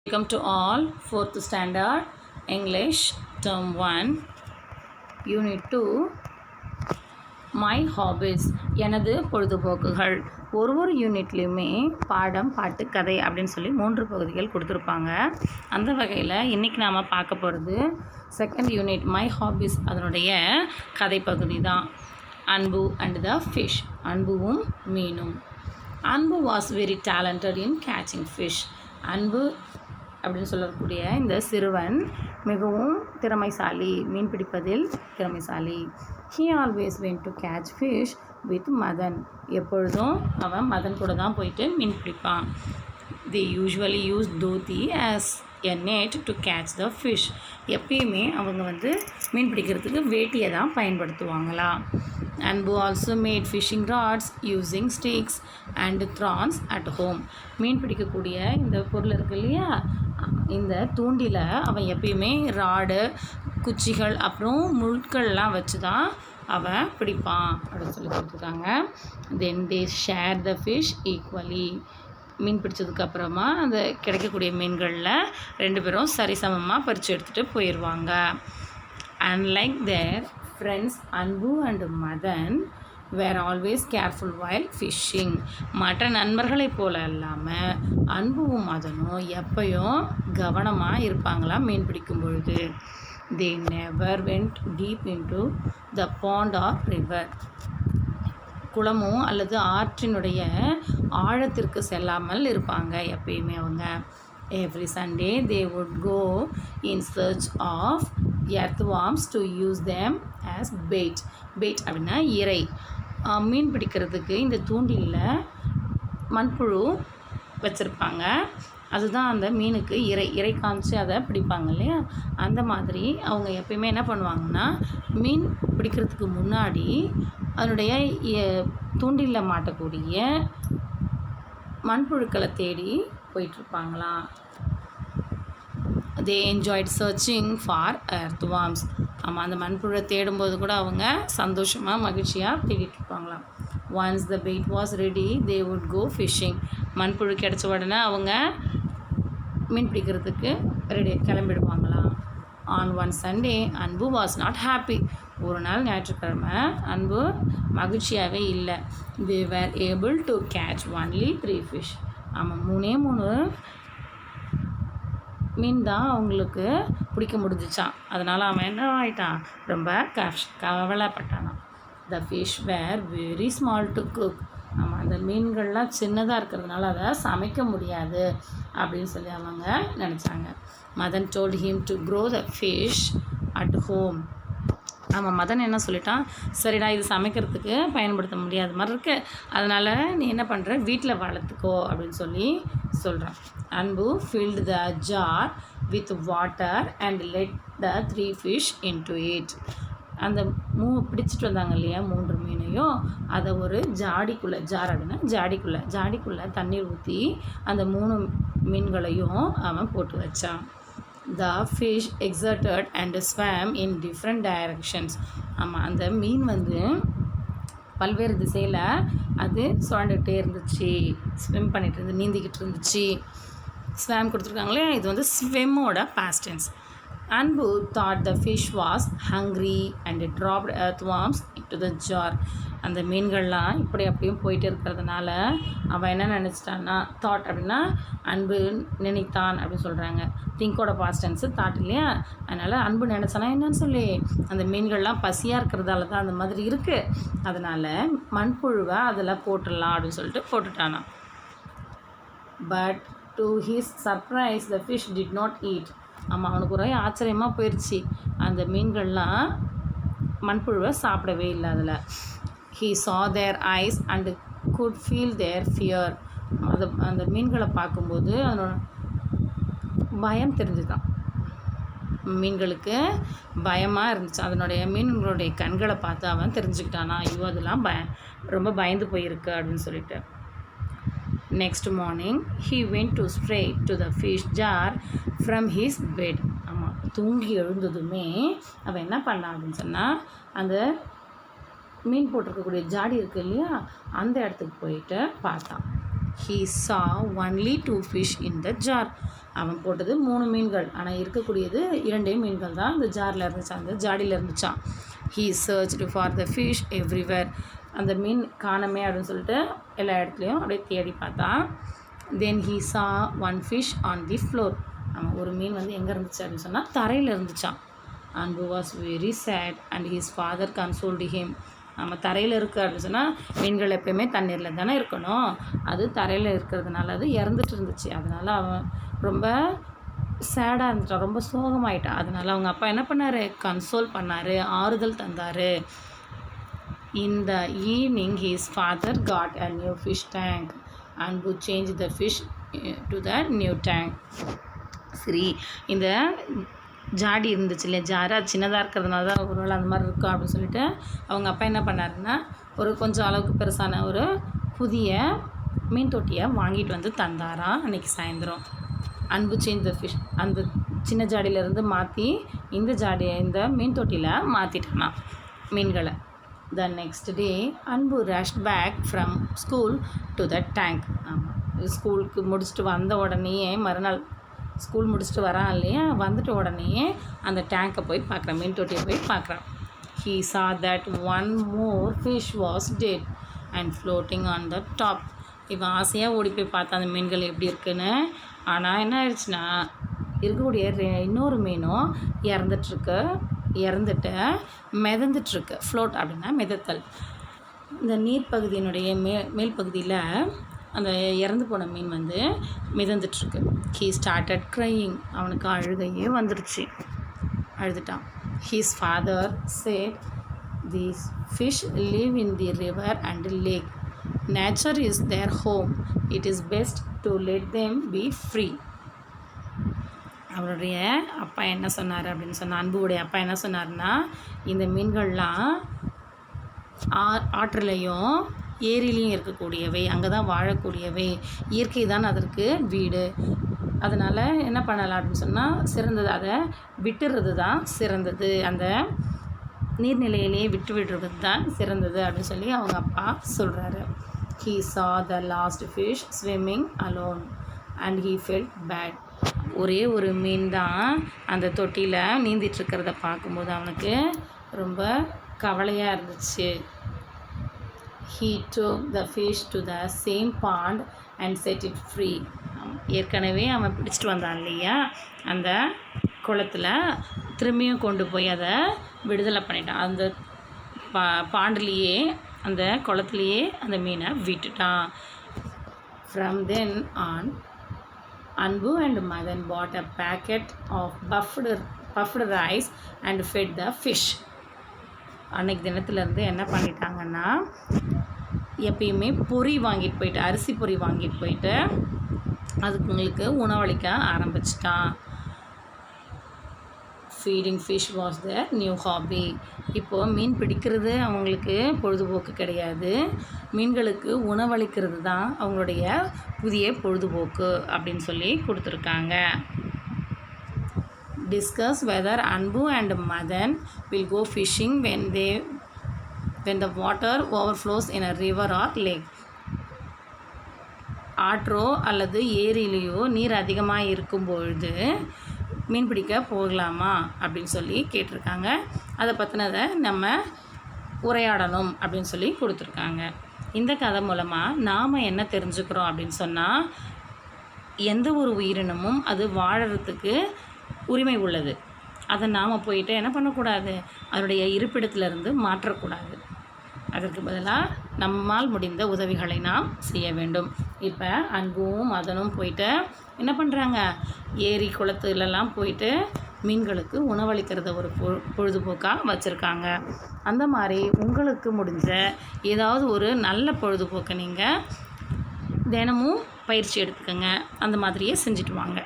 Welcome to all, 4th standard English term 1 unit 2 my hobbies எனது பொழுதுபோக்குகள். ஒரு யூனிட்லேயுமே பாடம் பாட்டு கதை அப்படின்னு சொல்லி 3 பகுதிகள் கொடுத்துருப்பாங்க. அந்த வகையில் இன்றைக்கி நாம் பார்க்க போகிறது செகண்ட் யூனிட் மை ஹாபீஸ். அதனுடைய கதை பகுதி தான் அன்பு அண்ட் த ஃபிஷ். அன்புவும் மீனும். Anbu was very talented in catching fish. Anbu அப்படின்னு சொல்லக்கூடிய இந்த சிறுவன் மிகவும் திறமைசாலி, மீன் பிடிப்பதில் திறமைசாலி. He always went to catch fish with Madhan. எப்பொழுதும் அவன் மதன் கூட தான் போயிட்டு மீன் பிடிப்பான். They usually use dhoti as a net to catch the fish. எப்பயுமே அவங்க மீன் பிடிக்கிறதுக்கு வேட்டியை தான் பயன்படுத்துவாங்களாம். Anbu also made fishing rods using sticks and thorns at home. மீன் பிடிக்கக்கூடிய இந்த பொருள் இருக்கு இல்லையா, இந்த தூண்டில் அவன் எப்பயுமே ராடு, குச்சிகள், அப்புறம் முட்கள்லாம் வச்சு தான் அவன் பிடிப்பான் அப்படின்னு சொல்லி கொடுத்துருக்காங்க. Then they share the fish equally. மீன் பிடிச்சதுக்கப்புறமா அந்த கிடைக்கக்கூடிய மீன்களில் 2 பேரும் சரிசமமாக பறித்து எடுத்துகிட்டு போயிடுவாங்க. Unlike their friends Anbu and Madhan were always careful while fishing. மற்ற நண்பர்களைப் போல இல்லாமல் அன்புவும் மதனும் எப்பயும் கவனமாக இருப்பாங்களாம் மீன் பிடிக்கும் பொழுது. They never went deep into the pond or river. குளமோ அல்லது ஆற்றினுடைய ஆழத்திற்கு செல்லாமல் இருப்பாங்க எப்பயுமே அவங்க. Every Sunday they would go in search of earthworms to use them as bait. bait அப்படின்னா இறை. மீன் பிடிக்கிறதுக்கு இந்த தூண்டிலில் மண்புழு வச்சுருப்பாங்க. அதுதான் அந்த மீனுக்கு இறை காமிச்சு அதை பிடிப்பாங்க இல்லையா. அந்த மாதிரி அவங்க எப்பயுமே என்ன பண்ணுவாங்கன்னா, மீன் பிடிக்கிறதுக்கு முன்னாடி அதனுடைய தூண்டிலில் மாட்டக்கூடிய மண்புழுக்களை தேடி போயிட்டுருப்பாங்களாம். They enjoyed searching for earthworms. ஆமாம், அந்த மண்புழை தேடும்போது கூட அவங்க சந்தோஷமாக மகிழ்ச்சியாக தேடிட்டு இருப்பாங்களாம். Once the bait was ready they would go fishing. மண்புழு கிடச்ச உடனே அவங்க மீன் பிடிக்கிறதுக்கு கிளம்பிடுவாங்களாம். On one Sunday Anbu was not happy. ஒரு நாள் ஞாயிற்றுக்கிழமை அன்பு மகிழ்ச்சியாகவே இல்லை. They were able to catch only 3 fish. ஆமாம், 3 மீன் தான் அவங்களுக்கு பிடிக்க முடிஞ்சிச்சான். அதனால் அவன் என்ன ஆகிட்டான், ரொம்ப கவலைப்பட்டானான். The fish were very small to cook. ஆமாம், அந்த மீன்கள்லாம் சின்னதாக இருக்கிறதுனால அதை சமைக்க முடியாது அப்படின்னு சொல்லி அவங்க நினச்சாங்க. Madan told him to grow the fish at home. ஆமாம், மதன் என்ன சொல்லிட்டான், சரிடா இது சமைக்கிறதுக்கு பயன்படுத்த முடியாத மாதிரி இருக்குது, அதனால் நீ என்ன பண்ணுற, வீட்டில் வளர்த்துக்கோ அப்படின்னு சொல்லி சொல்கிறான். அன்பு filled the jar with water and let the 3 fish into it. அந்த பிடிச்சிட்டு வந்தாங்க இல்லையா 3 மீனையும், அதை ஒரு ஜாடிக்குள்ளே, ஜார் அப்படின்னா ஜாடிக்குள்ளே தண்ணீர் ஊற்றி அந்த 3 மீன்களையும் அவன் போட்டு வச்சான். The fish exerted and swam in different directions. ஆமாம், அந்த மீன் பல்வேறு திசையில் அது சுழண்டுகிட்டே இருந்துச்சு, ஸ்விம் பண்ணிகிட்டு இருந்து நீந்திக்கிட்டு இருந்துச்சு. ஸ்வாம் கொடுத்துருக்காங்களே, இது ஸ்விம்மோட பாஸ்ட் டென்ஸ். அன்பு thought the fish was hungry and dropped earthworms into the jar. அந்த மீன்கள்லாம் இப்படி அப்படியும் போயிட்டு இருக்கிறதுனால அவன் என்ன நினச்சிட்டான்னா, தாட் அப்படின்னா அன்பு நினைத்தான் அப்படின்னு சொல்கிறாங்க. திங்கோட பாஸ்ட் டென்ஸு தாட் இல்லையா, அதனால் அன்பு நினச்சானா என்னன்னு சொல்லி, அந்த மீன்கள்லாம் பசியாக இருக்கிறதால தான் அந்த மாதிரி இருக்குது, அதனால் மண்புழுவை அதில் போட்டுடலாம் அப்படின்னு சொல்லிட்டு போட்டுட்டானா. But to his surprise the fish did not eat. ஆமாம், அவனுக்கு ஒரே ஆச்சரியமாக போயிடுச்சு, அந்த மீன்கள்லாம் மண்புழுவை சாப்பிடவே இல்லை. அதில் he saw their eyes and could feel their fear. அந்த மீன்களை பார்க்கும்போது அதனோட பயம் தெரிஞ்சுதான். மீன்களுக்கு பயமாக இருந்துச்சு, அதனுடைய மீன்களுடைய கண்களை பார்த்து அவன் தெரிஞ்சுக்கிட்டானா, ஐயோ அதெல்லாம் ரொம்ப பயந்து போயிருக்கு அப்படின்னு சொல்லிட்டு. Next morning he went to straight to the fish jar from his bed. ஆமாம், தூங்கி எழுந்ததுமே அவன் என்ன பண்ணான் அப்படின்னு சொன்னால், அந்த மீன் போட்டிருக்கக்கூடிய ஜாடி இருக்குது இல்லையா, அந்த இடத்துக்கு போயிட்டு பார்த்தான். He saw only 2 fish in the jar. அவன் போட்டது 3 மீன்கள், ஆனால் இருக்கக்கூடியது 2 மீன்கள் தான் இந்த ஜாரில் இருந்துச்சான், அந்த ஜாடியில் இருந்துச்சான். He searched for the fish everywhere. அந்த மீன் காணமே அப்படின்னு சொல்லிட்டு எல்லா இடத்துலையும் அப்படியே தேடி பார்த்தான். தென் ஹீ சா one fish on the floor. அவன் ஒரு மீன் வந்து எங்கே இருந்துச்சு அப்படின்னு சொன்னால் தரையில் இருந்துச்சான். அன்பு was very sad and his father கன்சோல்டு him. நம்ம தரையில் இருக்குது அப்படின்னு சொன்னால் மீன்கள் எப்பயுமே தண்ணீரில் தானே இருக்கணும், அது தரையில் இருக்கிறதுனால அது இறந்துட்டு இருந்துச்சு. அதனால் அவன் ரொம்ப சேடாக இருந்துட்டான், ரொம்ப சோகமாயிட்டான். அதனால் அவங்க அப்பா என்ன பண்ணார், கன்சோல் பண்ணார், ஆறுதல் தந்தார். In the evening his father got a new fish tank and we change the fish to the new tank. சரி, இந்த ஜாடி இருந்துச்சு இல்லையா, ஜாரி அது சின்னதாக இருக்கிறதுனால தான் ஒரு வேளை அந்த மாதிரி இருக்கும் அப்படின்னு சொல்லிட்டு அவங்க அப்பா என்ன பண்ணாருன்னா ஒரு கொஞ்சம் அளவுக்கு பெருசான ஒரு புதிய மீன் தொட்டியை வாங்கிட்டு வந்து தந்தாராம் அன்றைக்கி சாயந்தரம். அன்பு சேஞ்ச் த ஃபிஷ், அந்த சின்ன ஜாடியிலேருந்து மாற்றி இந்த மீன் தொட்டியில் மாற்றிட்டானா மீன்களை. த next day Anbu rushed back from school to the tank. ஆமாம், ஸ்கூலுக்கு முடிச்சுட்டு வந்த உடனேயே மறுநாள் ஸ்கூல் முடிச்சுட்டு வரான் இல்லையா, வந்துட்டு உடனே அந்த டேங்கை போய் பார்க்குறான், மீன் தொட்டியை போய் பார்க்குறான். He saw that one more fish was dead and floating on the top. இவன் ஆசையாக ஓடி போய் பார்த்தா அந்த மீன்கள் எப்படி இருக்குன்னு. ஆனால் என்ன ஆயிடுச்சுன்னா இருக்கக்கூடிய இன்னொரு மீனும் இறந்துட்டு மிதந்துட்டுருக்கு. ஃப்ளோட் அப்படின்னா மிதத்தல். இந்த நீர் பகுதியினுடைய மேல் பகுதியில் அந்த இறந்து போன மீன் வந்து மிதந்துட்டுருக்கு. He started crying. அவனுக்கு அழுகையே வந்துடுச்சு, அழுதுட்டான். His father said these fish live in the river and lake. Nature is their home. It is best to let them be free. அவருடைய அப்பா என்ன சொன்னார் அப்படின்னு சொன்னால், அன்புடைய அப்பா என்ன சொன்னார்னா, இந்த மீன்கள்லாம் ஆற்றுலையும் ஏரியிலையும் இருக்கக்கூடியவை, அங்கே தான் வாழக்கூடியவை, இயற்கை தான் அதற்கு வீடு. அதனால் என்ன பண்ணலாம் அப்படின்னு சொன்னால் சிறந்தது, அதை விட்டுறது தான் சிறந்தது, அந்த நீர்நிலையிலேயே விட்டு விடுறது தான் சிறந்தது அப்படின்னு சொல்லி அவங்க அப்பா சொல்கிறாரு. He saw the last fish swimming alone and he felt bad. ஒரே ஒரு மீன் தான் அந்த தொட்டியில் நீந்திட்டுருக்கிறத பார்க்கும்போது அவனுக்கு ரொம்ப கவலையாக இருந்துச்சு. He took the fish to the same pond and set it free. ஏற்கனவே அவன் பிடிச்சிட்டு வந்தான் இல்லையா, அந்த குளத்தில் திரும்பியும் கொண்டு போய் அதை விடுதலை பண்ணிட்டான். அந்த பாண்டிலேயே அந்த குளத்துலையே அந்த மீனை விட்டுட்டான். From then on, Anbu and Madan bought a packet of puffed rice and fed the fish. அன்னைக்கு தினத்துலேருந்து என்ன பண்ணிட்டாங்கன்னா, எப்பயுமே பொரி வாங்கிட்டு போயிட்டு, அரிசி பொரி வாங்கிட்டு போயிட்டு அதுங்களுக்கு உணவளிக்க ஆரம்பிச்சிட்டான். Feeding fish was the new hobby. இப்போது மீன் பிடிக்கிறது அவங்களுக்கு பொழுதுபோக்கு கிடையாது, மீன்களுக்கு உணவளிக்கிறது தான் அவங்களுடைய புதிய பொழுதுபோக்கு அப்படின்னு சொல்லி கொடுத்துருக்காங்க. Discuss whether Anbu and Madan will go fishing when the water overflows in a river or lake. ஆற்றோ அல்லது ஏரியிலையோ நீர் அதிகமாக இருக்கும்பொழுது மீன் பிடிக்க போகலாமா அப்படின்னு சொல்லி கேட்டிருக்காங்க. அதை பற்றினதை நம்ம உரையாடணும் அப்படின்னு சொல்லி கொடுத்துருக்காங்க. இந்த கதை மூலமாக நாம் என்ன தெரிஞ்சுக்கிறோம் அப்படின்னு சொன்னால், எந்த ஒரு உயிரினமும் அது வாழறதுக்கு உரிமை உள்ளது. அதை நாம் போயிட்டு என்ன பண்ணக்கூடாது, அதனுடைய இருப்பிடத்திலிருந்து மாற்றக்கூடாது. அதற்கு பதிலாக நம்மால் முடிந்த உதவிகளை நாம் செய்ய வேண்டும். இப்போ அன்பும் மதனும் போயிட்டு என்ன பண்ணுறாங்க, ஏரி குளத்துலலாம் போயிட்டு மீன்களுக்கு உணவளிக்கிறத ஒரு பொழுதுபோக்காக வச்சுருக்காங்க. அந்த மாதிரி உங்களுக்கு முடிஞ்ச ஏதாவது ஒரு நல்ல பொழுதுபோக்கை நீங்கள் தினமும் பயிற்சி எடுத்துக்கோங்க. அந்த மாதிரியே செஞ்சுட்டு வாங்க.